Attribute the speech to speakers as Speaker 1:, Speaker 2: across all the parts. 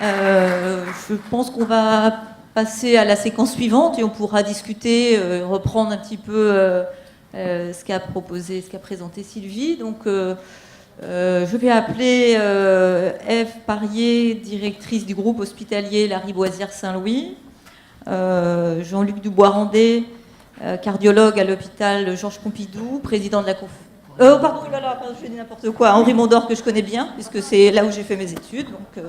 Speaker 1: Je pense qu'on va passer à la séquence suivante et on pourra discuter, reprendre un petit peu ce qu'a proposé, ce qu'a présenté Sylvie. Donc, je vais appeler Ève Parier, directrice du groupe hospitalier Lariboisière Saint-Louis, Jean-Luc Dubois-Randé, cardiologue à l'hôpital Georges Pompidou, président de la pardon, je dis n'importe quoi. Henri Mondor, que je connais bien, puisque c'est là où j'ai fait mes études, donc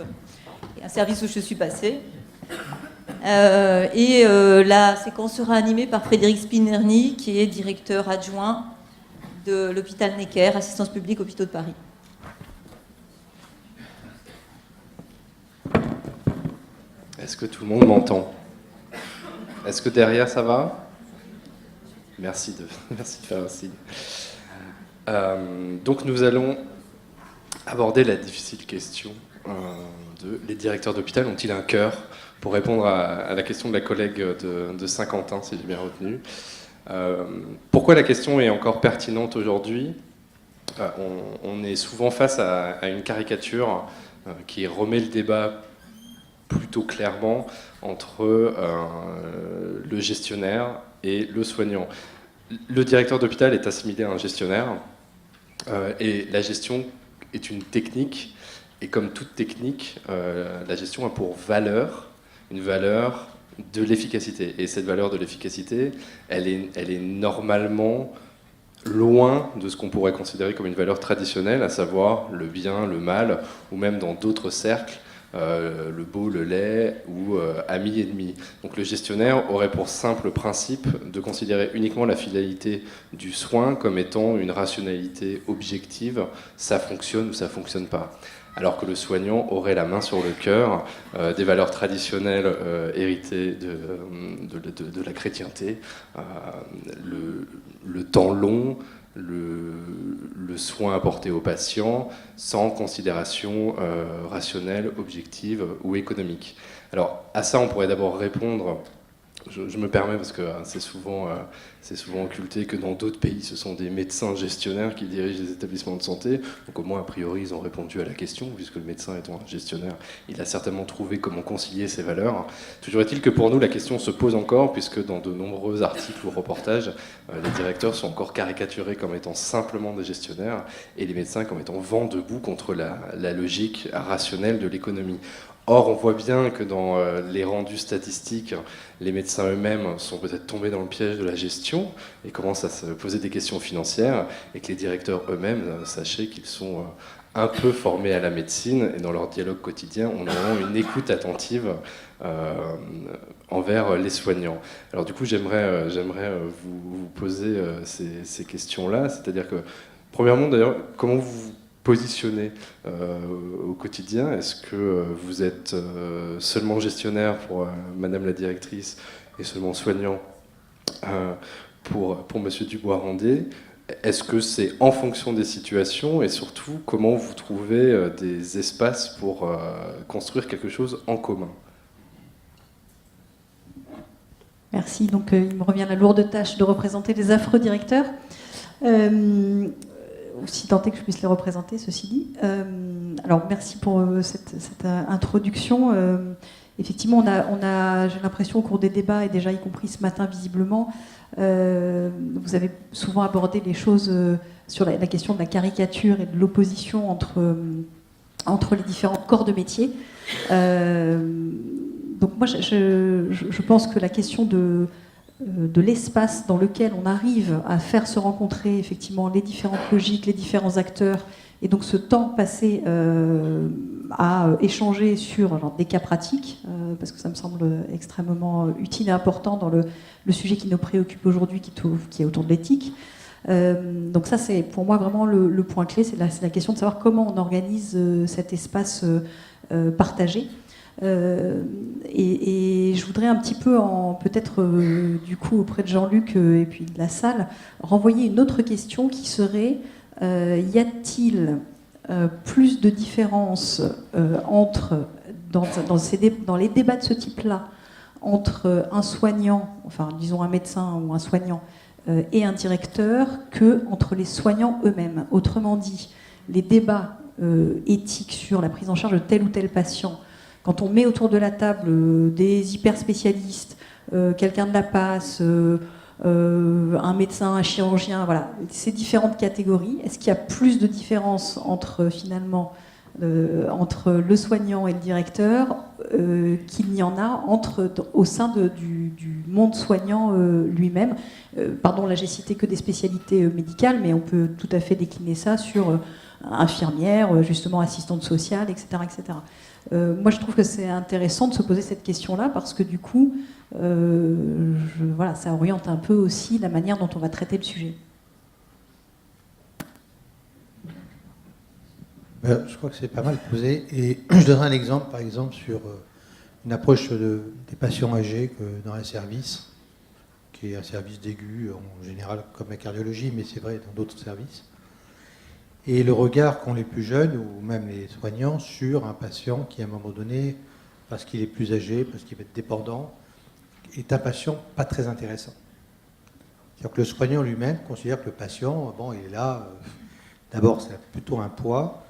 Speaker 1: un service où je suis passée. La séquence sera animée par Frédéric Spinerny, qui est directeur adjoint de l'hôpital Necker, assistance publique hôpitaux de Paris.
Speaker 2: Est-ce que tout le monde m'entend? Est-ce que derrière ça va? Merci de faire un signe. Donc nous allons aborder la difficile question de les directeurs d'hôpital ont-ils un cœur, pour répondre à la question de la collègue de Saint-Quentin, si j'ai bien retenu. Pourquoi la question est encore pertinente aujourd'hui? On est souvent face à une caricature qui remet le débat plutôt clairement entre le gestionnaire et le soignant. Le directeur d'hôpital est assimilé à un gestionnaire et la gestion est une technique, et comme toute technique, la gestion a pour valeur une valeur de l'efficacité. Et cette valeur de l'efficacité, elle est normalement loin de ce qu'on pourrait considérer comme une valeur traditionnelle, à savoir le bien, le mal, ou même dans d'autres cercles, le beau, le laid, ou ami, ennemi. Donc le gestionnaire aurait pour simple principe de considérer uniquement la finalité du soin comme étant une rationalité objective, ça fonctionne ou ça fonctionne pas. Alors que le soignant aurait la main sur le cœur des valeurs traditionnelles héritées de la chrétienté, le temps long, le soin apporté aux patients, sans considération rationnelle, objective ou économique. Alors à ça, on pourrait d'abord répondre. Je me permets parce que c'est souvent occulté que dans d'autres pays, ce sont des médecins gestionnaires qui dirigent les établissements de santé. Donc au moins, a priori, ils ont répondu à la question, puisque le médecin étant un gestionnaire, il a certainement trouvé comment concilier ces valeurs. Toujours est-il que pour nous, la question se pose encore, puisque dans de nombreux articles ou reportages, les directeurs sont encore caricaturés comme étant simplement des gestionnaires, et les médecins comme étant vent debout contre la logique rationnelle de l'économie. Or, on voit bien que dans les rendus statistiques, les médecins eux-mêmes sont peut-être tombés dans le piège de la gestion et commencent à se poser des questions financières, et que les directeurs eux-mêmes, sachez qu'ils sont un peu formés à la médecine, et dans leur dialogue quotidien, on a une écoute attentive envers les soignants. Alors du coup, j'aimerais vous poser ces questions-là, c'est-à-dire que, premièrement d'ailleurs, comment vous positionnez au quotidien? Est-ce que vous êtes seulement gestionnaire pour Madame la directrice et seulement soignant pour Monsieur Dubois-Randé? Est-ce que c'est en fonction des situations, et surtout, comment vous trouvez des espaces pour construire quelque chose en commun?
Speaker 3: Merci. Donc, il me revient la lourde tâche de représenter les affreux directeurs. Aussi tenté que je puisse les représenter, ceci dit. Alors, merci pour cette introduction. Effectivement, j'ai l'impression, au cours des débats, et déjà y compris ce matin visiblement, vous avez souvent abordé les choses sur la question de la caricature et de l'opposition entre les différents corps de métier. Donc moi, je pense que la question de l'espace dans lequel on arrive à faire se rencontrer effectivement les différentes logiques, les différents acteurs, et donc ce temps passé à échanger sur des cas pratiques, parce que ça me semble extrêmement utile et important dans le sujet qui nous préoccupe aujourd'hui, qui est autour de l'éthique. Donc ça, c'est pour moi vraiment le point clé, c'est la question de savoir comment on organise cet espace partagé. Et je voudrais un petit peu, peut-être du coup auprès de Jean-Luc et puis de la salle, renvoyer une autre question qui serait y a-t-il plus de différences dans les débats de ce type-là entre un soignant, enfin disons un médecin ou un soignant, et un directeur, que entre les soignants eux-mêmes? Autrement dit, les débats éthiques sur la prise en charge de tel ou tel patient, quand on met autour de la table des hyper spécialistes, quelqu'un de la passe, un médecin, un chirurgien, voilà, ces différentes catégories, est-ce qu'il y a plus de différence entre finalement entre le soignant et le directeur qu'il n'y en a au sein du monde soignant lui-même. Pardon, là j'ai cité que des spécialités médicales, mais on peut tout à fait décliner ça sur infirmière, justement assistante sociale, etc. etc. Moi je trouve que c'est intéressant de se poser cette question-là parce que du coup, voilà, ça oriente un peu aussi la manière dont on va traiter le sujet.
Speaker 4: Je crois que c'est pas mal posé. Et je donnerai un exemple, par exemple, sur une approche des patients âgés dans un service, qui est un service d'aigu, en général, comme la cardiologie, mais c'est vrai dans d'autres services. Et le regard qu'ont les plus jeunes, ou même les soignants, sur un patient qui, à un moment donné, parce qu'il est plus âgé, parce qu'il va être dépendant, est un patient pas très intéressant. C'est-à-dire que le soignant lui-même considère que le patient, bon, il est là, d'abord, c'est plutôt un poids,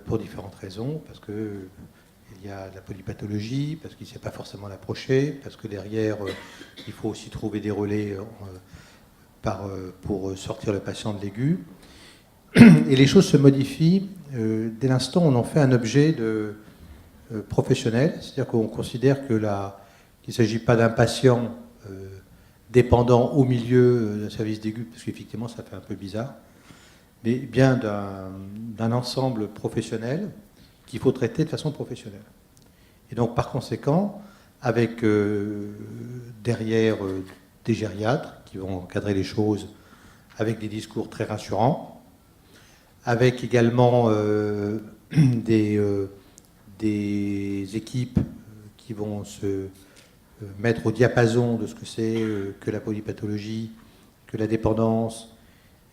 Speaker 4: pour différentes raisons, parce qu'il y a de la polypathologie, parce qu'il ne sait pas forcément l'approcher, parce que derrière, il faut aussi trouver des relais pour sortir le patient de l'aigu. Et les choses se modifient dès l'instant où on en fait un objet professionnel, c'est-à-dire qu'on considère qu'il ne s'agit pas d'un patient dépendant au milieu d'un service d'aigu, parce qu'effectivement ça fait un peu bizarre, mais bien d'un ensemble professionnel qu'il faut traiter de façon professionnelle. Et donc, par conséquent, avec derrière des gériatres qui vont encadrer les choses avec des discours très rassurants, avec également des équipes qui vont se mettre au diapason de ce que c'est que la polypathologie, que la dépendance,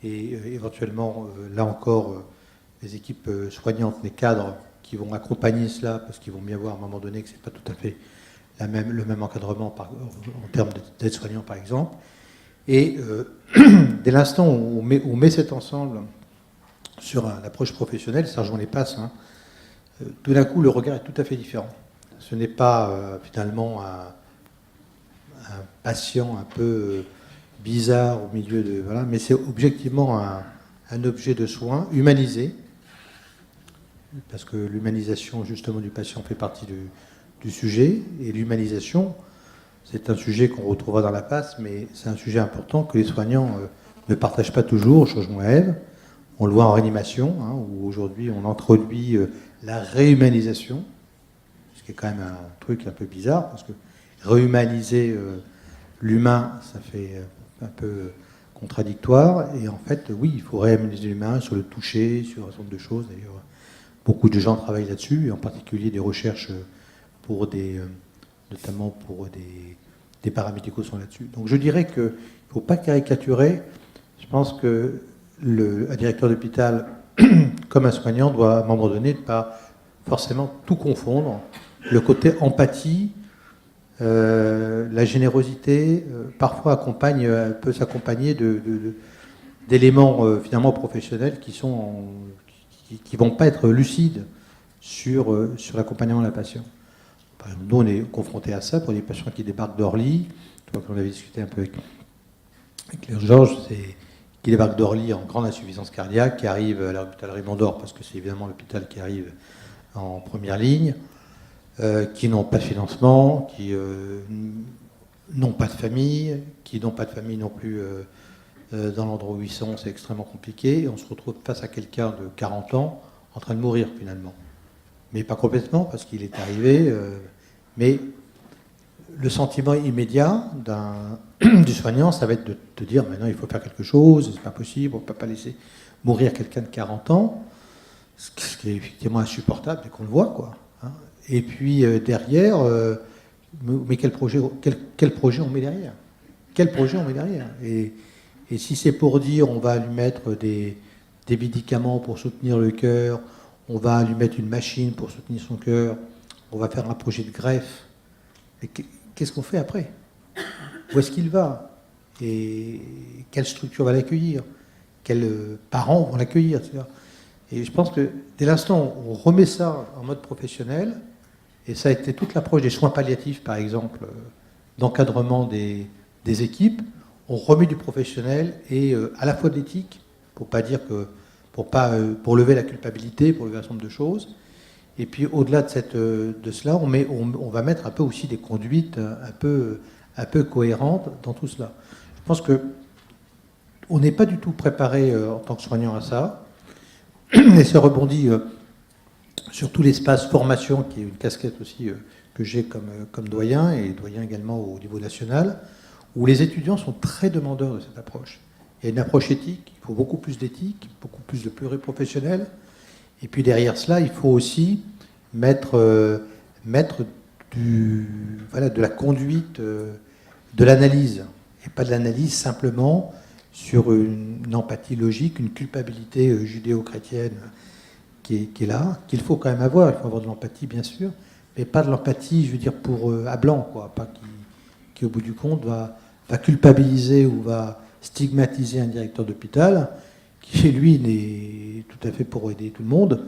Speaker 4: et éventuellement, là encore, les équipes soignantes, les cadres qui vont accompagner cela, parce qu'ils vont bien voir à un moment donné que ce n'est pas tout à fait le même encadrement en termes d'aide-soignant, par exemple. Et dès l'instant où on met cet ensemble sur une approche professionnelle, ça rejoint les passes, hein, tout d'un coup, le regard est tout à fait différent. Ce n'est pas finalement un patient un peu bizarre au milieu de... Voilà, mais c'est objectivement un objet de soin humanisé, parce que l'humanisation justement du patient fait partie du sujet, et l'humanisation, c'est un sujet qu'on retrouvera dans la passe, mais c'est un sujet important que les soignants ne partagent pas toujours, changement à Ève. On le voit en réanimation, hein, où aujourd'hui on introduit la réhumanisation, ce qui est quand même un truc un peu bizarre, parce que réhumaniser l'humain, ça fait un peu contradictoire, et en fait, oui, il faut réhumaniser l'humain sur le toucher, sur un certain nombre de choses. D'ailleurs, beaucoup de gens travaillent là-dessus, et en particulier des recherches pour notamment pour des paramédicaux sont là-dessus. Donc je dirais qu'il ne faut pas caricaturer. Je pense que un directeur d'hôpital, comme un soignant, doit à un moment donné ne pas forcément tout confondre. Le côté empathie, la générosité, parfois peut s'accompagner d'éléments finalement professionnels qui vont pas être lucides sur l'accompagnement de la patiente. Par exemple, nous, on est confrontés à ça pour des patients qui débarquent d'Orly. Quand on avait discuté un peu avec Claire Georges, qui débarquent d'Orly en grande insuffisance cardiaque, qui arrivent à l'hôpital Raymond d'Or, parce que c'est évidemment l'hôpital qui arrive en première ligne, qui n'ont pas de financement, qui n'ont pas de famille, qui n'ont pas de famille non plus dans l'endroit où ils sont, c'est extrêmement compliqué. Et on se retrouve face à quelqu'un de 40 ans en train de mourir finalement. Mais pas complètement, parce qu'il est arrivé. Mais le sentiment immédiat du soignant, ça va être de te dire maintenant il faut faire quelque chose, c'est pas possible, on ne peut pas laisser mourir quelqu'un de 40 ans, ce qui est effectivement insupportable dès qu'on le voit, quoi. Hein. Et puis derrière, mais quel projet on met derrière? Quel projet on met derrière? Et si c'est pour dire on va lui mettre des médicaments pour soutenir le cœur, on va lui mettre une machine pour soutenir son cœur, on va faire un projet de greffe, et qu'est-ce qu'on fait après? Où est-ce qu'il va? Et quelle structure va l'accueillir? Quels parents vont l'accueillir? Et je pense que dès l'instant où on remet ça en mode professionnel, Et ça a été toute l'approche des soins palliatifs, par exemple, d'encadrement des équipes. On remet du professionnel et à la fois de l'éthique, pour pas dire que pour lever la culpabilité, pour lever un certain nombre de choses. Et puis au-delà de cela, on va mettre un peu aussi des conduites un peu cohérentes dans tout cela. Je pense que on n'est pas du tout préparé en tant que soignant à ça. Et ça rebondit sur tout l'espace formation, qui est une casquette aussi que j'ai comme doyen, et doyen également au niveau national, où les étudiants sont très demandeurs de cette approche. Il y a une approche éthique, il faut beaucoup plus d'éthique, beaucoup plus de pluriprofessionnels. Et puis derrière cela, il faut aussi mettre de la conduite, de l'analyse, et pas de l'analyse simplement sur une empathie logique, une culpabilité judéo-chrétienne qui est là, qu'il faut quand même avoir. Il faut avoir de l'empathie, bien sûr, mais pas de l'empathie, je veux dire, à blanc, quoi, pas qui au bout du compte va culpabiliser ou va stigmatiser un directeur d'hôpital qui, lui, n'est tout à fait pour aider tout le monde,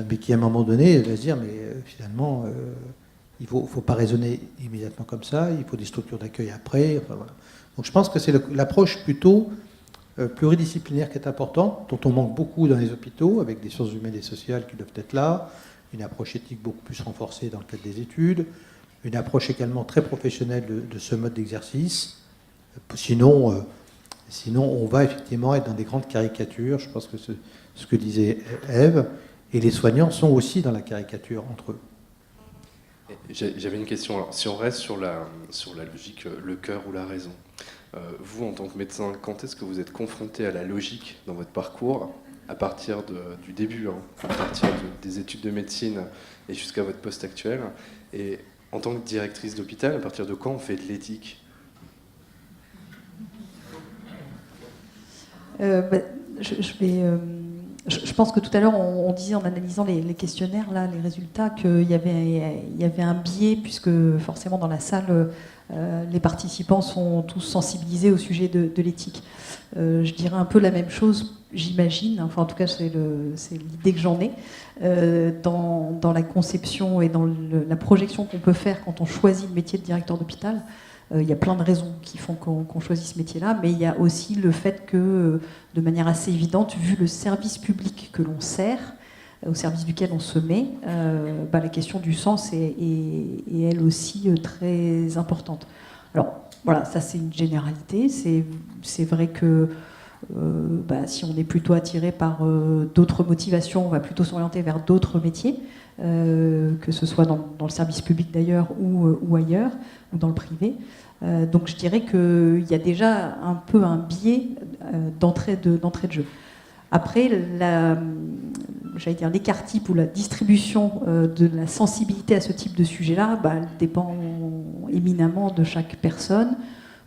Speaker 4: mais qui, à un moment donné, va se dire, mais finalement, il ne faut pas raisonner immédiatement comme ça, il faut des structures d'accueil après. Enfin, voilà. Donc je pense que c'est l'approche plutôt pluridisciplinaire qui est importante, dont on manque beaucoup dans les hôpitaux, avec des sciences humaines et sociales qui doivent être là, une approche éthique beaucoup plus renforcée dans le cadre des études, une approche également très professionnelle de ce mode d'exercice. Sinon, on va effectivement être dans des grandes caricatures. Je pense que ce que disait Ève, et les soignants sont aussi dans la caricature entre eux.
Speaker 2: J'avais une question. Alors, si on reste sur la logique, le cœur ou la raison, vous, en tant que médecin, quand est-ce que vous êtes confronté à la logique dans votre parcours, à partir du début, à partir des études de médecine et jusqu'à votre poste actuel, et en tant que directrice d'hôpital, à partir de quand on fait de l'éthique ?
Speaker 3: Je pense que tout à l'heure, on disait en analysant les questionnaires, là, les résultats, qu'il y avait un biais, puisque forcément dans la salle, les participants sont tous sensibilisés au sujet de l'éthique. Je dirais un peu la même chose, j'imagine, enfin en tout cas c'est l'idée que j'en ai, dans la conception et dans la projection qu'on peut faire quand on choisit le métier de directeur d'hôpital. Il y a plein de raisons qui font qu'on choisit ce métier-là, mais il y a aussi le fait que, de manière assez évidente, vu le service public que l'on sert, au service duquel on se met, la question du sens est elle aussi très importante. Alors, voilà, ça c'est une généralité. C'est vrai que si on est plutôt attiré par d'autres motivations, on va plutôt s'orienter vers d'autres métiers, que ce soit dans le service public d'ailleurs ou ailleurs, ou dans le privé. Donc je dirais qu'il y a déjà un peu un biais d'entrée de jeu. Après, l'écart type ou la distribution de la sensibilité à ce type de sujet-là, elle dépend éminemment de chaque personne,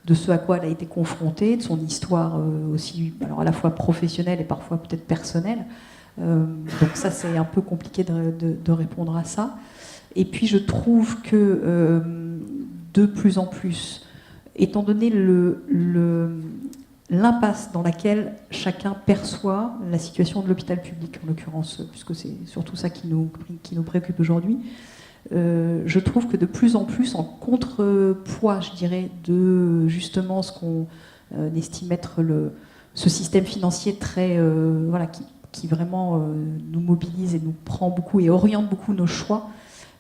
Speaker 3: de ce à quoi elle a été confrontée, de son histoire aussi, alors à la fois professionnelle et parfois peut-être personnelle. Donc ça, c'est un peu compliqué de répondre à ça. Et puis je trouve que de plus en plus, étant donné l'impasse dans laquelle chacun perçoit la situation de l'hôpital public, en l'occurrence, puisque c'est surtout ça qui nous préoccupe aujourd'hui, je trouve que de plus en plus, en contrepoids, je dirais, de justement ce qu'on estime être ce système financier très, qui vraiment nous mobilise et nous prend beaucoup et oriente beaucoup nos choix,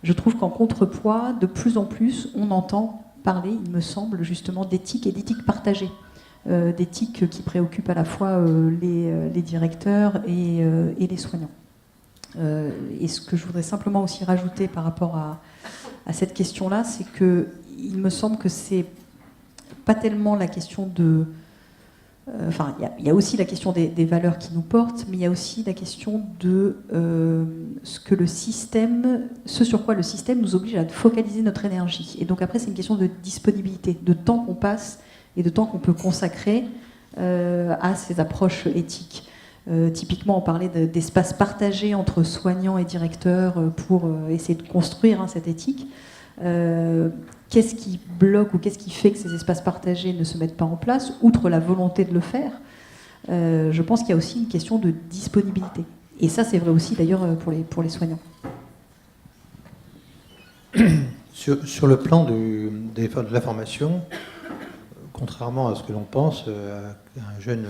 Speaker 3: je trouve qu'en contrepoids, de plus en plus, on entend parler, il me semble, justement d'éthique et d'éthique partagée. D'éthique qui préoccupe à la fois les directeurs et les soignants. Et ce que je voudrais simplement aussi rajouter par rapport à cette question-là, c'est qu'il me semble que c'est pas tellement la question de... Enfin, il y a aussi la question des valeurs qui nous portent, mais il y a aussi la question de ce sur quoi le système nous oblige à focaliser notre énergie. Et donc après, c'est une question de disponibilité, de temps qu'on passe et de temps qu'on peut consacrer à ces approches éthiques. Typiquement, on parlait d'espaces partagés entre soignants et directeurs pour essayer de construire cette éthique. Qu'est-ce qui bloque ou qu'est-ce qui fait que ces espaces partagés ne se mettent pas en place, outre la volonté de le faire? Je pense qu'il y a aussi une question de disponibilité. Et ça, c'est vrai aussi d'ailleurs pour les soignants.
Speaker 4: Sur le plan de la formation, contrairement à ce que l'on pense, un jeune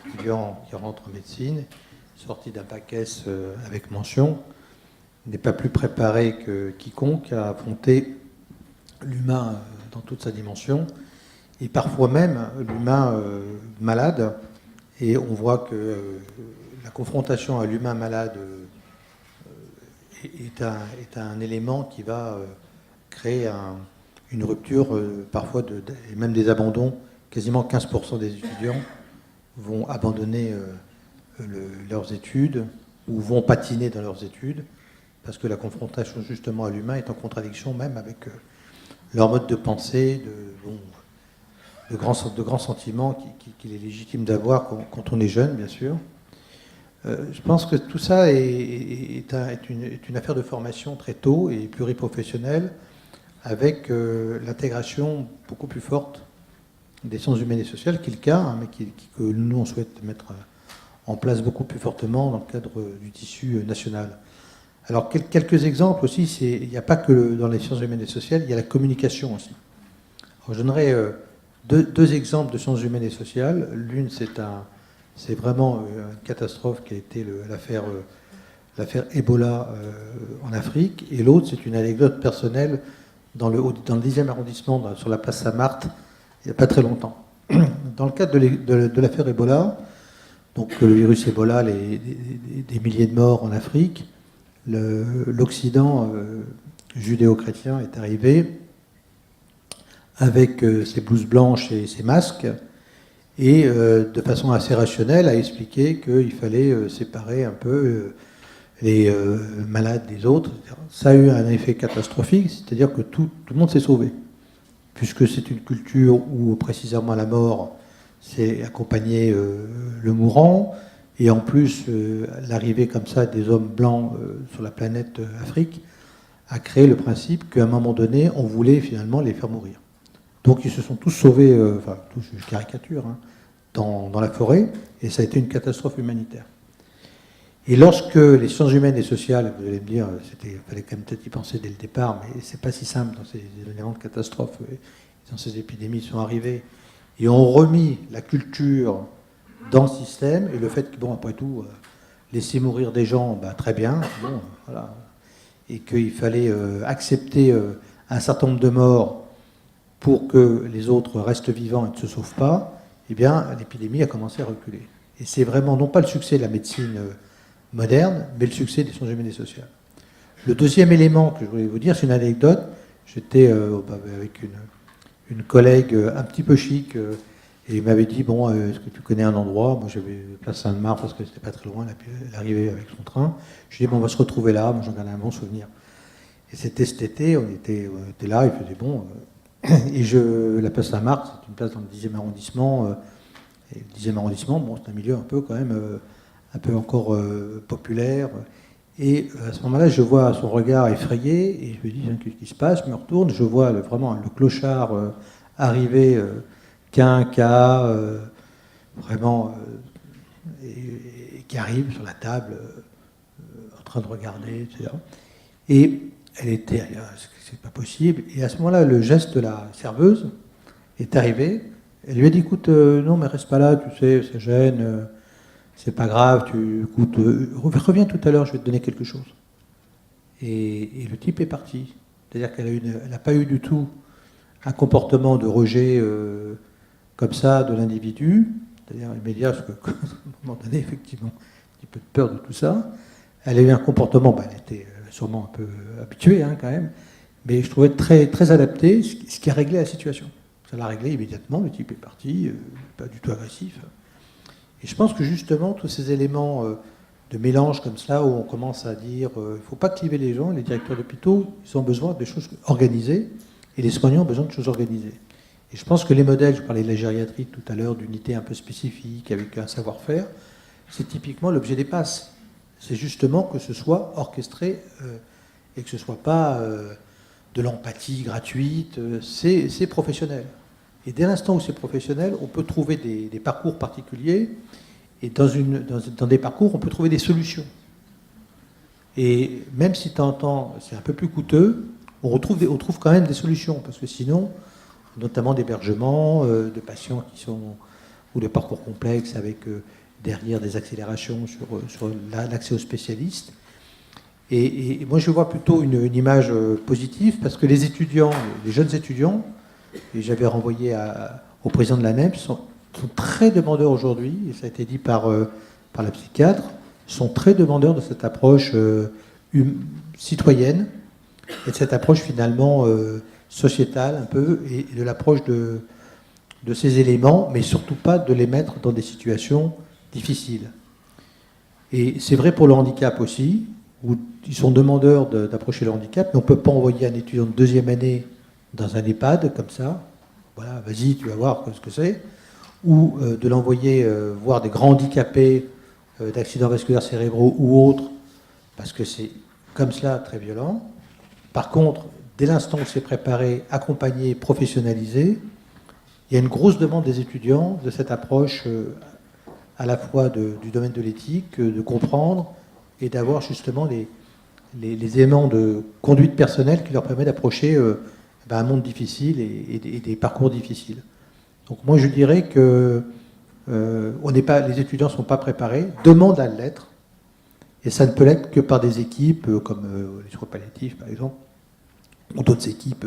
Speaker 4: étudiant qui rentre en médecine, sorti d'un bac S avec mention, n'est pas plus préparé que quiconque à affronter l'humain dans toute sa dimension, et parfois même l'humain malade. Et on voit que la confrontation à l'humain malade est un élément qui va créer une rupture, parfois, et même des abandons. Quasiment 15% des étudiants vont abandonner leurs études ou vont patiner dans leurs études parce que la confrontation justement à l'humain est en contradiction même avec leur mode de pensée, de grands sentiments qu'il est légitime d'avoir quand on est jeune, bien sûr. Je pense que tout ça est une affaire de formation très tôt et pluriprofessionnelle, avec l'intégration beaucoup plus forte des sciences humaines et sociales, qui est le cas, hein, mais que nous, on souhaite mettre en place beaucoup plus fortement dans le cadre du tissu national. Alors, quelques exemples aussi, il n'y a pas que dans les sciences humaines et sociales, il y a la communication aussi. Alors, je donnerai deux exemples de sciences humaines et sociales. L'une, c'est vraiment une catastrophe qui a été l'affaire Ebola en Afrique, et l'autre, c'est une anecdote personnelle dans le 10e arrondissement, sur la place Saint-Marthe, il n'y a pas très longtemps. Dans le cadre de l'affaire Ebola, donc le virus Ebola, des milliers de morts en Afrique, l'Occident judéo-chrétien est arrivé avec ses blouses blanches et ses masques, et de façon assez rationnelle a expliqué qu'il fallait séparer un peu les malades des autres. Ça a eu un effet catastrophique, c'est-à-dire que tout le monde s'est sauvé, puisque c'est une culture où précisément la mort, c'est accompagner le mourant, et en plus l'arrivée comme ça des hommes blancs sur la planète Afrique a créé le principe qu'à un moment donné, on voulait finalement les faire mourir. Donc ils se sont tous sauvés, tous, je caricature, hein, dans la forêt, et ça a été une catastrophe humanitaire. Et lorsque les sciences humaines et sociales, vous allez me dire, il fallait quand même peut-être y penser dès le départ, mais c'est pas si simple dans ces événements de catastrophes, dans ces épidémies sont arrivées, et ont remis la culture dans le système, et le fait que, bon, après tout, laisser mourir des gens, très bien, bon, voilà, et qu'il fallait accepter un certain nombre de morts pour que les autres restent vivants et ne se sauvent pas, eh bien, l'épidémie a commencé à reculer. Et c'est vraiment non pas le succès de la médecine moderne, mais le succès des sciences humaines et sociales. Le deuxième élément que je voulais vous dire, c'est une anecdote. J'étais avec une collègue un petit peu chic, et il m'avait dit, bon, est-ce que tu connais un endroit? Moi, j'avais place Sainte-Marthe parce que c'était pas très loin, elle arrivait avec son train. Je lui ai dit, bon, on va se retrouver là, moi j'en gardais un bon souvenir. Et c'était cet été, on était là, il faisait bon. Et la place Saint-Marc, c'est une place dans le 10e arrondissement. Et le 10e arrondissement, bon, c'est un milieu un peu quand même, un peu encore populaire. Et à ce moment-là, je vois son regard effrayé, et je me dis, qu'est-ce qui se passe? Je me retourne, je vois vraiment le clochard arriver, quinca, vraiment, et qui arrive sur la table, en train de regarder, etc. Et elle était, c'est pas possible. Et à ce moment-là, le geste de la serveuse est arrivé. Elle lui a dit, écoute, non, mais reste pas là, tu sais, ça gêne, c'est pas grave, reviens tout à l'heure, je vais te donner quelque chose. Et le type est parti. C'est-à-dire qu'elle n'a pas eu du tout un comportement de rejet comme ça de l'individu, c'est-à-dire immédiat, parce qu'à un moment donné, effectivement, un petit peu de peur de tout ça. Elle a eu un comportement, elle était sûrement un peu habituée quand même, mais je trouvais très, très adapté, ce qui a réglé la situation. Ça l'a réglé immédiatement, le type est parti, pas du tout agressif. Et je pense que justement, tous ces éléments de mélange comme ça, où on commence à dire il ne faut pas cliver les gens, les directeurs d'hôpitaux, ils ont besoin de choses organisées, et les soignants ont besoin de choses organisées. Et je pense que les modèles, je parlais de la gériatrie tout à l'heure, d'unités un peu spécifiques, avec un savoir-faire, c'est typiquement l'objet des passes. C'est justement que ce soit orchestré et que ce ne soit pas de l'empathie gratuite, c'est professionnel. Et dès l'instant où c'est professionnel, on peut trouver des parcours particuliers, et dans des parcours, on peut trouver des solutions. Et même si de temps en temps c'est un peu plus coûteux, on trouve quand même des solutions, parce que sinon, notamment d'hébergement, de patients qui sont, ou de parcours complexes avec derrière des accélérations sur l'accès aux spécialistes. Et moi je vois plutôt une image positive, parce que les étudiants, les jeunes étudiants, et j'avais renvoyé au président de l'ANEP, sont très demandeurs aujourd'hui, et ça a été dit par la psychiatre, sont très demandeurs de cette approche citoyenne, et de cette approche finalement sociétale un peu, et de l'approche de ces éléments, mais surtout pas de les mettre dans des situations difficiles. Et c'est vrai pour le handicap aussi, où ils sont demandeurs d'approcher le handicap, mais on ne peut pas envoyer un étudiant de deuxième année dans un EHPAD comme ça, voilà, vas-y, tu vas voir ce que c'est, ou de l'envoyer voir des grands handicapés d'accidents vasculaires cérébraux ou autres, parce que c'est comme cela très violent. Par contre, dès l'instant où c'est préparé, accompagné, professionnalisé, il y a une grosse demande des étudiants de cette approche à la fois du domaine de l'éthique, de comprendre et d'avoir justement les éléments de conduite personnelle qui leur permettent d'approcher un monde difficile et des parcours difficiles. Donc moi je dirais que les étudiants ne sont pas préparés, demandent à l'être, et ça ne peut l'être que par des équipes comme les soins palliatifs par exemple, ou d'autres équipes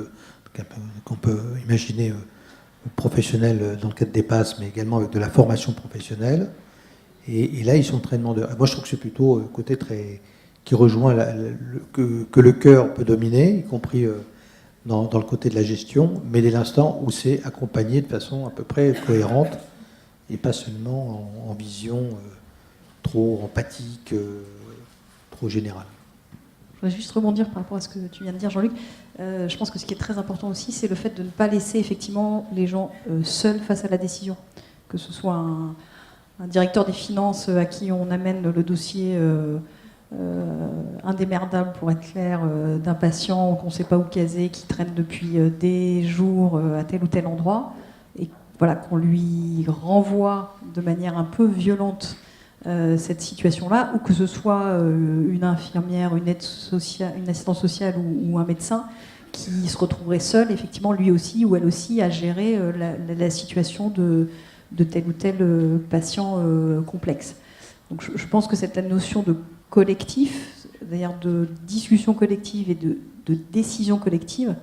Speaker 4: qu'on peut imaginer professionnelles dans le cadre des PASS, mais également avec de la formation professionnelle. Et là, ils sont très demandeurs. Moi, je trouve que c'est plutôt un côté qui rejoint que le cœur peut dominer, y compris dans le côté de la gestion, mais dès l'instant où c'est accompagné de façon à peu près cohérente, et pas seulement en vision trop empathique, trop générale.
Speaker 3: Je voudrais juste rebondir par rapport à ce que tu viens de dire, Jean-Luc. Je pense que ce qui est très important aussi, c'est le fait de ne pas laisser effectivement les gens seuls face à la décision. Que ce soit un directeur des finances à qui on amène le dossier indémerdable, pour être clair, d'un patient qu'on ne sait pas où caser, qui traîne depuis des jours à tel ou tel endroit, et voilà, qu'on lui renvoie de manière un peu violente cette situation-là, ou que ce soit une infirmière, une assistante sociale ou un médecin qui se retrouverait seul, effectivement, lui aussi ou elle aussi, à gérer la situation de tel ou tel patient complexe. Donc je pense que cette notion de collectif, d'ailleurs de discussion collective et de décision collective,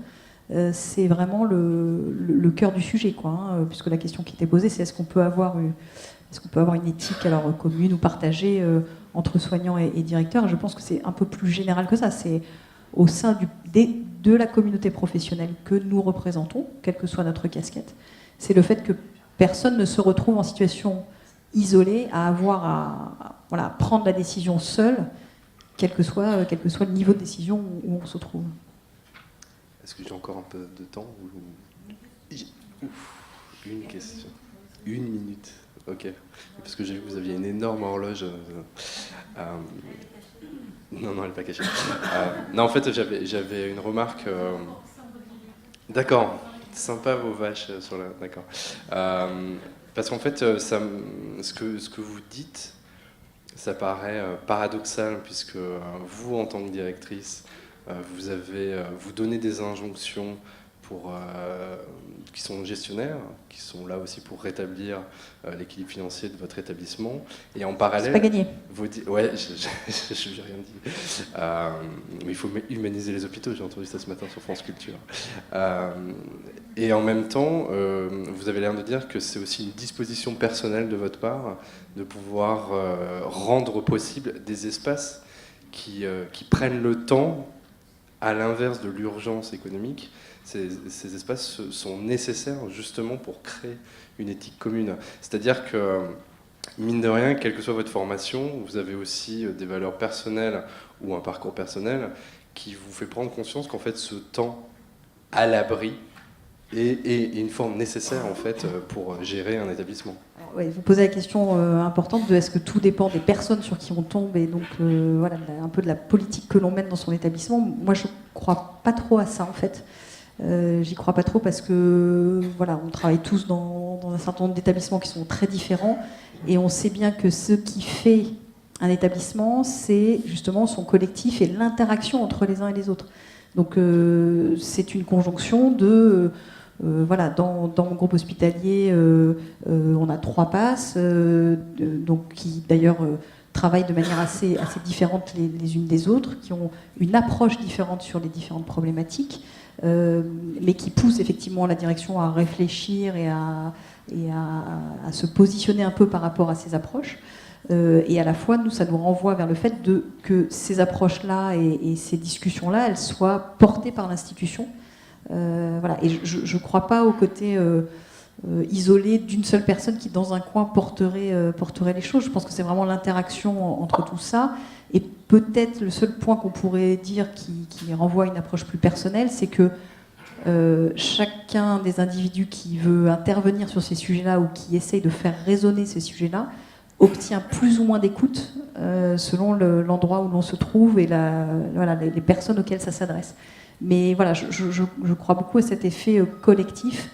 Speaker 3: c'est vraiment le cœur du sujet, quoi, puisque la question qui était posée, c'est est-ce qu'on peut avoir une éthique alors commune ou partagée entre soignants et directeurs. Et je pense que c'est un peu plus général que ça. C'est au sein de la communauté professionnelle que nous représentons, quelle que soit notre casquette. C'est le fait que personne ne se retrouve en situation isolée à avoir à prendre la décision seule, quel que soit le niveau de décision où on se trouve.
Speaker 2: Est-ce que j'ai encore un peu de temps Une question. 1 minute. Ok. Parce que j'ai vu que vous aviez une énorme horloge. Non, elle n'est pas cachée. Non, en fait, j'avais une remarque. D'accord. Sympa vos vaches sur la. D'accord. Parce qu'en fait, ce que vous dites, ça paraît paradoxal, puisque vous, en tant que directrice, vous donnez des injonctions qui sont gestionnaires, qui sont là aussi pour rétablir l'équilibre financier de votre établissement. Et en parallèle,
Speaker 3: c'est pas gagné.
Speaker 2: Ouais, je n'ai rien dit. Mais il faut humaniser les hôpitaux, j'ai entendu ça ce matin sur France Culture. Et en même temps, vous avez l'air de dire que c'est aussi une disposition personnelle de votre part de pouvoir rendre possible des espaces qui prennent le temps, à l'inverse de l'urgence économique. Ces espaces sont nécessaires justement pour créer une éthique commune. C'est-à-dire que, mine de rien, quelle que soit votre formation, vous avez aussi des valeurs personnelles ou un parcours personnel qui vous fait prendre conscience qu'en fait ce temps à l'abri est une forme nécessaire en fait pour gérer un établissement.
Speaker 3: Alors, ouais, vous posez la question importante de est-ce que tout dépend des personnes sur qui on tombe et donc voilà, un peu de la politique que l'on mène dans son établissement. Moi je ne crois pas trop à ça en fait. J'y crois pas trop parce que voilà, on travaille tous dans un certain nombre d'établissements qui sont très différents et on sait bien que ce qui fait Un établissement, c'est justement son collectif et l'interaction entre les uns et les autres. Donc c'est une conjonction de... voilà, dans mon groupe hospitalier, on a 3 PASS, donc qui d'ailleurs travaillent de manière assez différente les unes des autres, qui ont une approche différente sur les différentes problématiques, mais qui poussent effectivement la direction à réfléchir et à se positionner un peu par rapport à ces approches. Et à la fois, nous, ça nous renvoie vers le fait que ces approches-là et ces discussions-là, elles soient portées par l'institution. Voilà. Et je ne crois pas au côté isolé d'une seule personne qui, dans un coin, porterait les choses. Je pense que c'est vraiment l'interaction entre tout ça. Et peut-être le seul point qu'on pourrait dire qui renvoie à une approche plus personnelle, c'est que chacun des individus qui veut intervenir sur ces sujets-là ou qui essaye de faire résonner ces sujets-là obtient plus ou moins d'écoute selon l'endroit où l'on se trouve et les personnes auxquelles ça s'adresse. Mais voilà, je crois beaucoup à cet effet collectif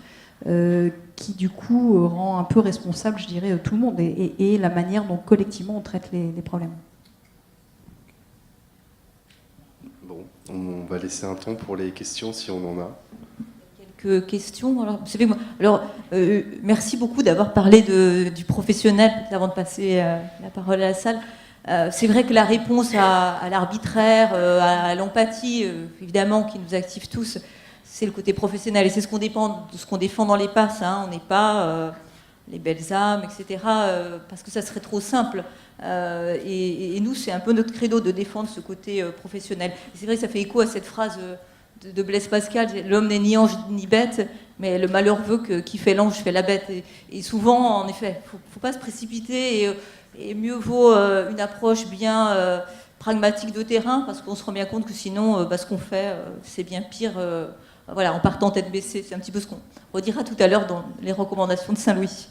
Speaker 3: qui du coup rend un peu responsable, je dirais, tout le monde et la manière dont collectivement on traite les problèmes.
Speaker 2: Bon, on va laisser un temps pour les questions si on en a.
Speaker 1: Quelques questions. Alors, vous savez, merci beaucoup d'avoir parlé du professionnel avant de passer la parole à la salle. C'est vrai que la réponse à l'arbitraire, à l'empathie, évidemment, qui nous active tous, c'est le côté professionnel. Et c'est ce qu'on défend dans les PASS. Hein. On n'est pas les belles âmes, etc., parce que ça serait trop simple. Et nous, c'est un peu notre credo de défendre ce côté professionnel. Et c'est vrai que ça fait écho à cette phrase de Blaise Pascal, l'homme n'est ni ange ni bête, mais le malheur veut que qui fait l'ange fait la bête. Et souvent, en effet, faut pas se précipiter et mieux vaut une approche bien pragmatique de terrain, parce qu'on se rend bien compte que sinon, ce qu'on fait, c'est bien pire. Voilà, en partant tête baissée, c'est un petit peu ce qu'on redira tout à l'heure dans les recommandations de Saint-Louis.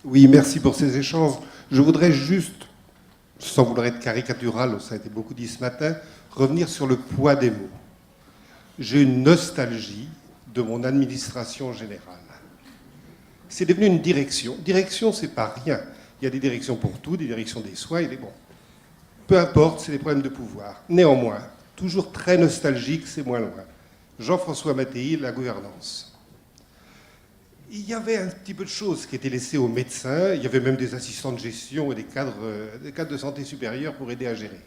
Speaker 5: Oui, merci pour ces échanges. Je voudrais juste, sans vouloir être caricatural, ça a été beaucoup dit ce matin, revenir sur le poids des mots. J'ai une nostalgie de mon administration générale. C'est devenu une direction. Direction, c'est pas rien. Il y a des directions pour tout, des directions des soins, bon. Peu importe, c'est des problèmes de pouvoir. Néanmoins, toujours très nostalgique, c'est moins loin. Jean-François Mattei, la gouvernance. Il y avait un petit peu de choses qui étaient laissées aux médecins. Il y avait même des assistants de gestion et des cadres de santé supérieure pour aider à gérer.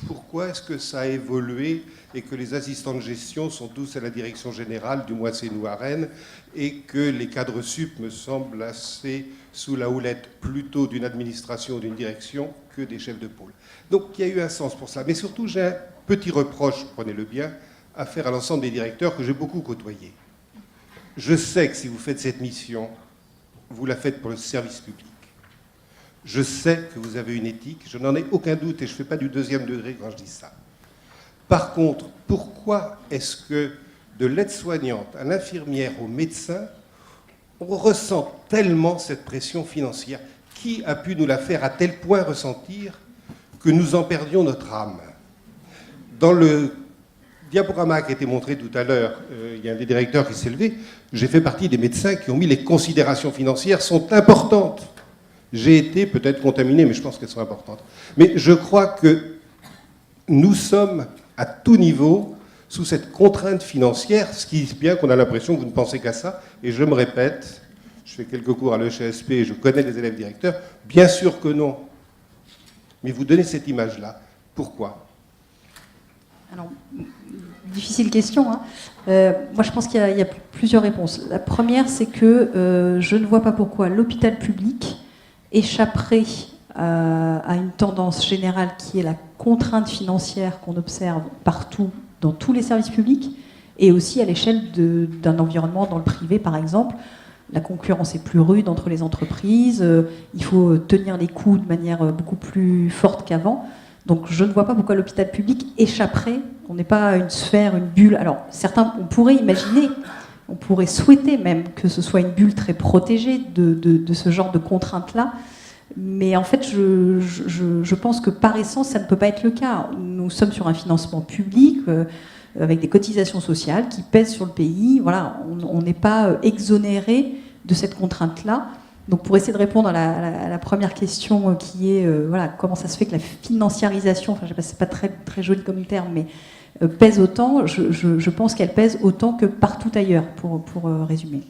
Speaker 5: Pourquoi est-ce que ça a évolué et que les assistants de gestion sont tous à la direction générale, du moins c'est nous à Rennes, et que les cadres sup me semblent assez sous la houlette plutôt d'une administration ou d'une direction que des chefs de pôle. Donc il y a eu un sens pour ça. Mais surtout, j'ai un petit reproche, prenez-le bien, à faire à l'ensemble des directeurs que j'ai beaucoup côtoyés. Je sais que si vous faites cette mission, vous la faites pour le service public. Je sais que vous avez une éthique, je n'en ai aucun doute et je ne fais pas du deuxième degré quand je dis ça. Par contre, pourquoi est-ce que de l'aide-soignante à l'infirmière au médecin, on ressent tellement cette pression financière? Qui a pu nous la faire à tel point ressentir que nous en perdions notre âme? Dans le diaporama qui a été montré tout à l'heure, il y a un des directeurs qui s'est levé, j'ai fait partie des médecins qui ont mis les considérations financières sont importantes. J'ai été peut-être contaminé, mais je pense qu'elles sont importantes. Mais je crois que nous sommes à tout niveau sous cette contrainte financière, ce qui est bien qu'on a l'impression que vous ne pensez qu'à ça. Et je me répète, je fais quelques cours à l'ECHSP, je connais les élèves directeurs, bien sûr que non. Mais vous donnez cette image-là. Pourquoi ?
Speaker 3: Alors, difficile question. Hein. Moi, je pense qu'il y a plusieurs réponses. La première, c'est que je ne vois pas pourquoi l'hôpital public échapperait à une tendance générale qui est la contrainte financière qu'on observe partout, dans tous les services publics, et aussi à l'échelle d'un environnement dans le privé, par exemple. La concurrence est plus rude entre les entreprises, il faut tenir les coûts de manière beaucoup plus forte qu'avant. Donc je ne vois pas pourquoi l'hôpital public échapperait. On n'est pas une sphère, une bulle. Alors certains, on pourrait imaginer, on pourrait souhaiter même que ce soit une bulle très protégée de ce genre de contraintes-là. Mais en fait, je pense que par essence, ça ne peut pas être le cas. Nous sommes sur un financement public avec des cotisations sociales qui pèsent sur le pays. Voilà, on n'est pas exonéré de cette contrainte-là. Donc pour essayer de répondre à la première question qui est voilà, comment ça se fait que la financiarisation, enfin je sais pas, c'est pas très, très joli comme terme, mais pèse autant, je pense qu'elle pèse autant que partout ailleurs, pour résumer.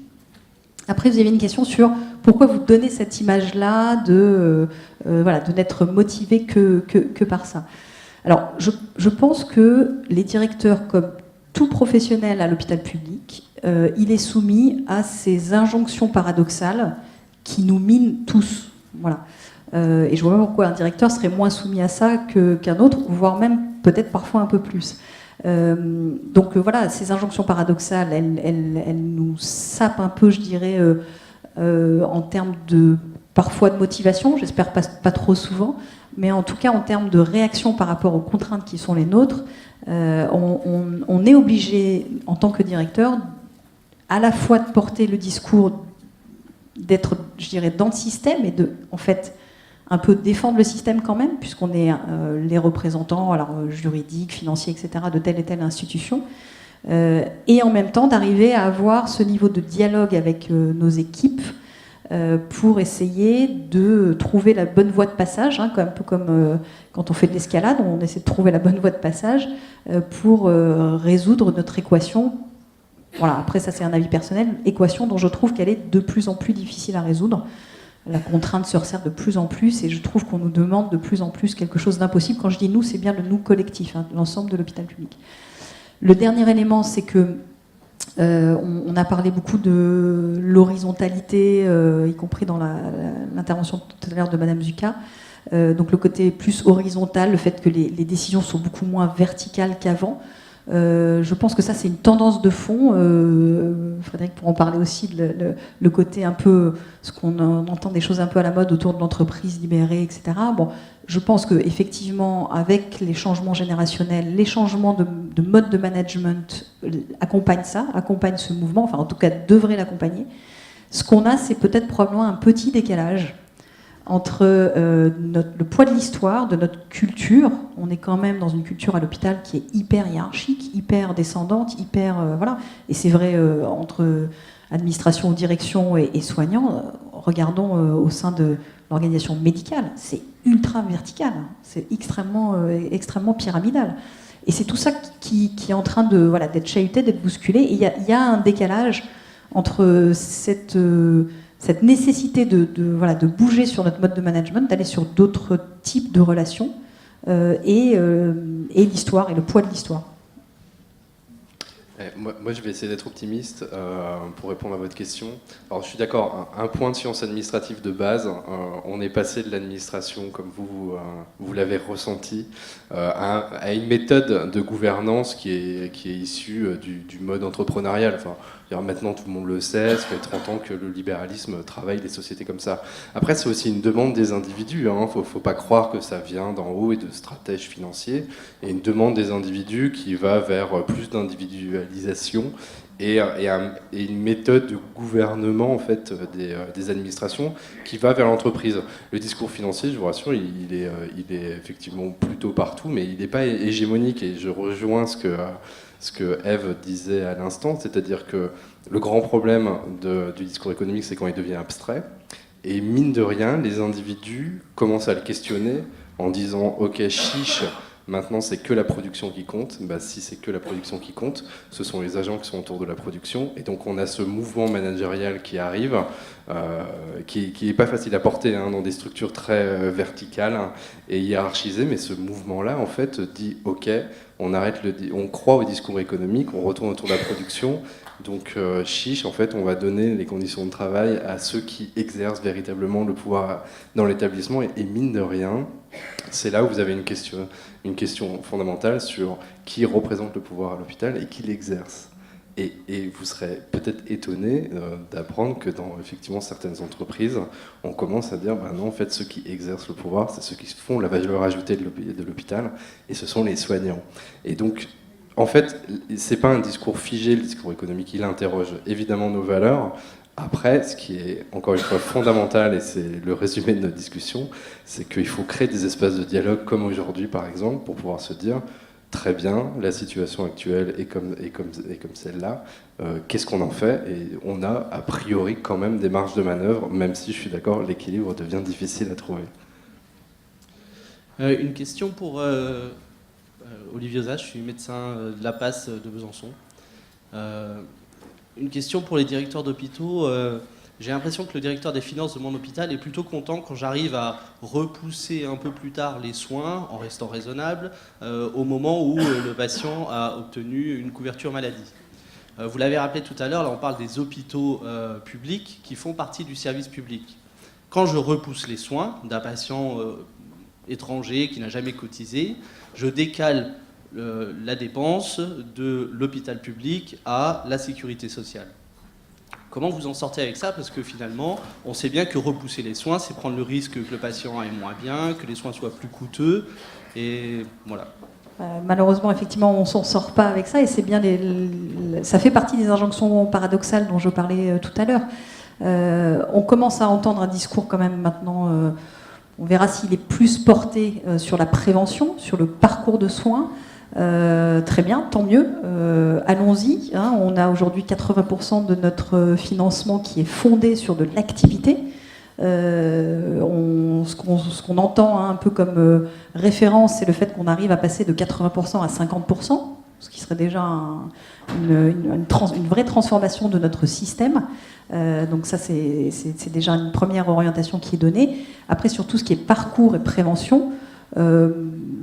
Speaker 3: Après, vous avez une question sur pourquoi vous donnez cette image-là de n'être motivé que par ça. Alors, je pense que les directeurs, comme tout professionnel à l'hôpital public, il est soumis à ces injonctions paradoxales qui nous minent tous. Voilà. Et je vois pas pourquoi un directeur serait moins soumis à ça qu'un autre, voire même peut-être parfois un peu plus. Donc voilà, ces injonctions paradoxales, elles nous sapent un peu, je dirais, en termes parfois de motivation, j'espère pas trop souvent, mais en tout cas en termes de réaction par rapport aux contraintes qui sont les nôtres, on est obligé, en tant que directeur, à la fois de porter le discours, d'être, je dirais, dans le système et de, en fait, un peu défendre le système quand même, puisqu'on est les représentants juridiques, financiers, etc., de telle et telle institution, et en même temps d'arriver à avoir ce niveau de dialogue avec nos équipes pour essayer de trouver la bonne voie de passage, hein, un peu comme quand on fait de l'escalade, on essaie de trouver la bonne voie de passage pour résoudre notre équation. Voilà, après ça c'est un avis personnel, équation dont je trouve qu'elle est de plus en plus difficile à résoudre. La contrainte se resserre de plus en plus et je trouve qu'on nous demande de plus en plus quelque chose d'impossible. Quand je dis nous, c'est bien le nous collectif, hein, l'ensemble de l'hôpital public. Le dernier élément, c'est que on a parlé beaucoup de l'horizontalité, y compris dans l'intervention tout à l'heure de Madame Zucca. Donc le côté plus horizontal, le fait que les décisions sont beaucoup moins verticales qu'avant. Je pense que ça c'est une tendance de fond. Frédéric pourra en parler aussi, le côté un peu, ce qu'on entend des choses un peu à la mode autour de l'entreprise libérée, etc. Bon, je pense que effectivement avec les changements générationnels, les changements de mode de management accompagnent ce mouvement, enfin en tout cas devraient l'accompagner. Ce qu'on a, c'est peut-être probablement un petit décalage entre le poids de l'histoire, de notre culture. On est quand même dans une culture à l'hôpital qui est hyper hiérarchique, hyper descendante, voilà. Et c'est vrai entre administration ou direction et soignants. Regardons au sein de l'organisation médicale, c'est ultra vertical, hein. C'est extrêmement pyramidal. Et c'est tout ça qui est en train d'être chahuté, d'être bousculé. Et il y a un décalage entre cette nécessité de bouger sur notre mode de management, d'aller sur d'autres types de relations, et l'histoire, et le poids de l'histoire.
Speaker 2: Moi, je vais essayer d'être optimiste pour répondre à votre question. Alors, je suis d'accord, un point de science administrative de base, on est passé de l'administration, comme vous l'avez ressenti, à une méthode de gouvernance qui est issue du mode entrepreneurial. Enfin, maintenant, tout le monde le sait, ça fait 30 ans que le libéralisme travaille les sociétés comme ça. Après, c'est aussi une demande des individus. Hein. Faut pas croire que ça vient d'en haut et de stratèges financiers. Et une demande des individus qui va vers plus d'individualisation et une méthode de gouvernement en fait, des administrations qui va vers l'entreprise. Le discours financier, je vous rassure, il est effectivement plutôt partout, mais il n'est pas hégémonique. Et je rejoins ce que Ève disait à l'instant, c'est-à-dire que le grand problème du discours économique, c'est quand il devient abstrait. Et mine de rien, les individus commencent à le questionner en disant « Ok, chiche, maintenant c'est que la production qui compte ». Bah, si c'est que la production qui compte, ce sont les agents qui sont autour de la production. Et donc on a ce mouvement managérial qui arrive, qui n'est pas facile à porter hein, dans des structures très verticales et hiérarchisées. Mais ce mouvement-là, en fait, dit « Ok, on croit au discours économique, on retourne autour de la production, donc chiche, en fait, on va donner les conditions de travail à ceux qui exercent véritablement le pouvoir dans l'établissement, et mine de rien, c'est là où vous avez une question fondamentale sur qui représente le pouvoir à l'hôpital et qui l'exerce. Et vous serez peut-être étonné d'apprendre que dans effectivement certaines entreprises, on commence à dire bah non, en fait, ceux qui exercent le pouvoir, c'est ceux qui font la valeur ajoutée de l'hôpital, et ce sont les soignants. Et donc, en fait, c'est pas un discours figé, le discours économique, il interroge évidemment nos valeurs. Après, ce qui est encore une fois fondamental, et c'est le résumé de notre discussion, c'est qu'il faut créer des espaces de dialogue comme aujourd'hui, par exemple, pour pouvoir se dire très bien, la situation actuelle est comme celle-là, qu'est-ce qu'on en fait? Et on a a priori quand même des marges de manœuvre, même si je suis d'accord, l'équilibre devient difficile à trouver.
Speaker 6: Une question pour Olivier Ozas, je suis médecin de la PAS de Besançon. Une question pour les directeurs d'hôpitaux. J'ai l'impression que le directeur des finances de mon hôpital est plutôt content quand j'arrive à repousser un peu plus tard les soins, en restant raisonnable, au moment où le patient a obtenu une couverture maladie. Vous l'avez rappelé tout à l'heure, là on parle des hôpitaux publics qui font partie du service public. Quand je repousse les soins d'un patient étranger qui n'a jamais cotisé, je décale la dépense de l'hôpital public à la sécurité sociale. Comment vous en sortez avec ça? Parce que finalement, on sait bien que repousser les soins, c'est prendre le risque que le patient aille moins bien, que les soins soient plus coûteux, et voilà.
Speaker 3: Malheureusement, effectivement, on ne s'en sort pas avec ça, et c'est bien ça fait partie des injonctions paradoxales dont je parlais tout à l'heure. On commence à entendre un discours quand même maintenant, on verra s'il est plus porté sur la prévention, sur le parcours de soins. Très bien, tant mieux, allons-y. On a aujourd'hui 80% de notre financement qui est fondé sur de l'activité. Ce qu'on entend un peu comme référence, c'est le fait qu'on arrive à passer de 80% à 50%, ce qui serait déjà une vraie transformation de notre système. Donc ça, c'est déjà une première orientation qui est donnée. Après, sur tout ce qui est parcours et prévention,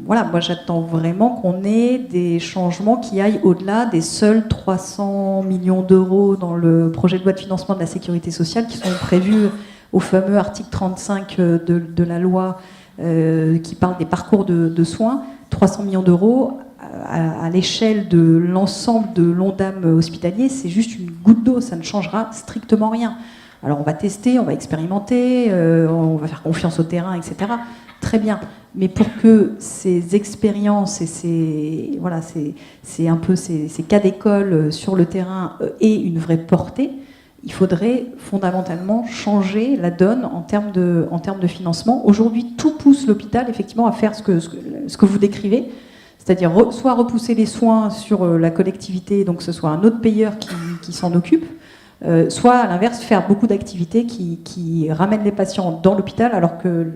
Speaker 3: voilà, moi j'attends vraiment qu'on ait des changements qui aillent au-delà des seuls 300 millions d'euros dans le projet de loi de financement de la sécurité sociale qui sont prévus au fameux article 35 de la loi qui parle des parcours de soins. 300 millions d'euros à l'échelle de l'ensemble de l'Ondam hospitalier, c'est juste une goutte d'eau, ça ne changera strictement rien. Alors on va tester, on va expérimenter, on va faire confiance au terrain, etc. Très bien. Mais pour que ces expériences et c'est un peu ces cas d'école sur le terrain aient une vraie portée, il faudrait fondamentalement changer la donne en termes de financement. Aujourd'hui, tout pousse l'hôpital effectivement à faire ce que vous décrivez, c'est-à-dire soit repousser les soins sur la collectivité, donc que ce soit un autre payeur qui s'en occupe, soit à l'inverse faire beaucoup d'activités qui ramènent les patients dans l'hôpital, alors que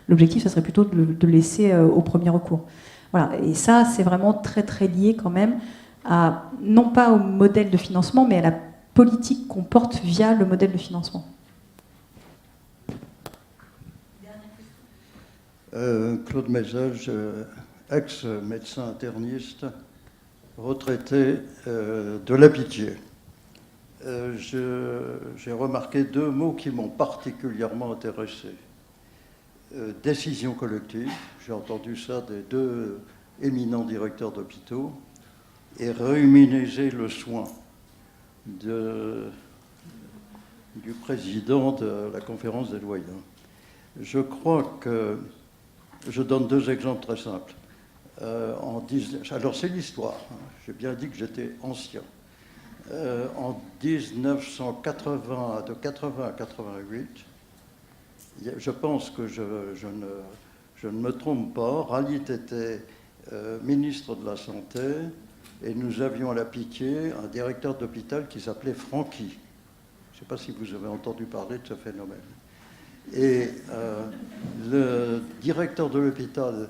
Speaker 3: l'objectif, ça serait plutôt de le laisser au premier recours. Voilà. Et ça, c'est vraiment très très lié quand même à, non pas au modèle de financement, mais à la politique qu'on porte via le modèle de financement.
Speaker 7: Claude Mézage, ex-médecin interniste, retraité de la Pitié. J'ai remarqué deux mots qui m'ont particulièrement intéressé. Décision collective, j'ai entendu ça des deux éminents directeurs d'hôpitaux, et réhumaniser le soin du président de la conférence des doyens. Je crois que, je donne deux exemples très simples. Alors c'est l'histoire, j'ai bien dit que j'étais ancien. En 1980, de 80 à 88, je pense que je ne me trompe pas, Ralit était ministre de la Santé et nous avions à la Pitié un directeur d'hôpital qui s'appelait Francky. Je ne sais pas si vous avez entendu parler de ce phénomène. Et le directeur de l'hôpital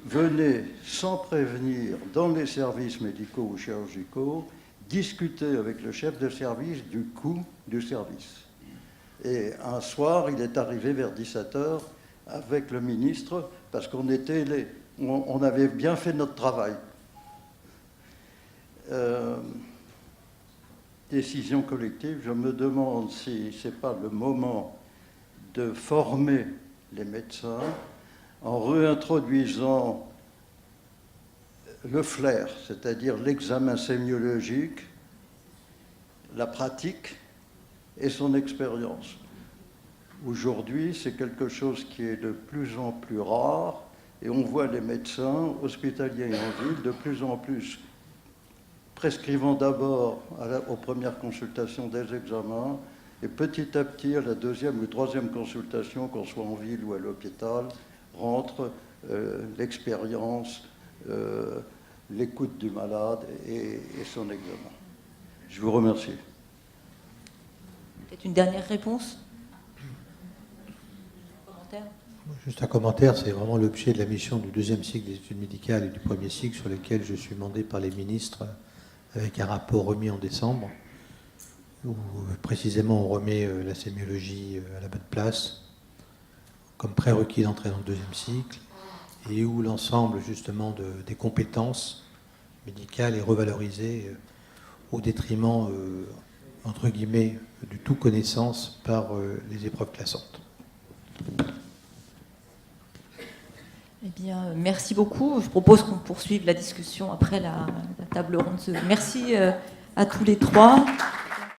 Speaker 7: venait sans prévenir dans les services médicaux ou chirurgicaux discuter avec le chef de service du coût du service. Et un soir, il est arrivé vers 17h avec le ministre parce qu'on avait bien fait notre travail. Décision collective, je me demande si ce n'est pas le moment de former les médecins en réintroduisant le flair, c'est-à-dire l'examen sémiologique, la pratique et son expérience. Aujourd'hui, c'est quelque chose qui est de plus en plus rare et on voit les médecins hospitaliers et en ville de plus en plus prescrivant d'abord aux premières consultations des examens et petit à petit à la deuxième ou troisième consultation, qu'on soit en ville ou à l'hôpital, rentre l'expérience, l'écoute du malade et son examen. Je vous remercie.
Speaker 1: Peut-être une dernière réponse? Commentaire?
Speaker 4: Juste un commentaire, c'est vraiment l'objet de la mission du deuxième cycle des études médicales et du premier cycle sur lequel je suis mandé par les ministres avec un rapport remis en décembre, où précisément on remet la sémiologie à la bonne place comme prérequis d'entrée dans le deuxième cycle, et où l'ensemble justement des compétences médicales est revalorisé au détriment, entre guillemets, du tout connaissance par les épreuves classantes.
Speaker 1: Eh bien, merci beaucoup. Je propose qu'on poursuive la discussion après la table ronde. Merci à tous les trois.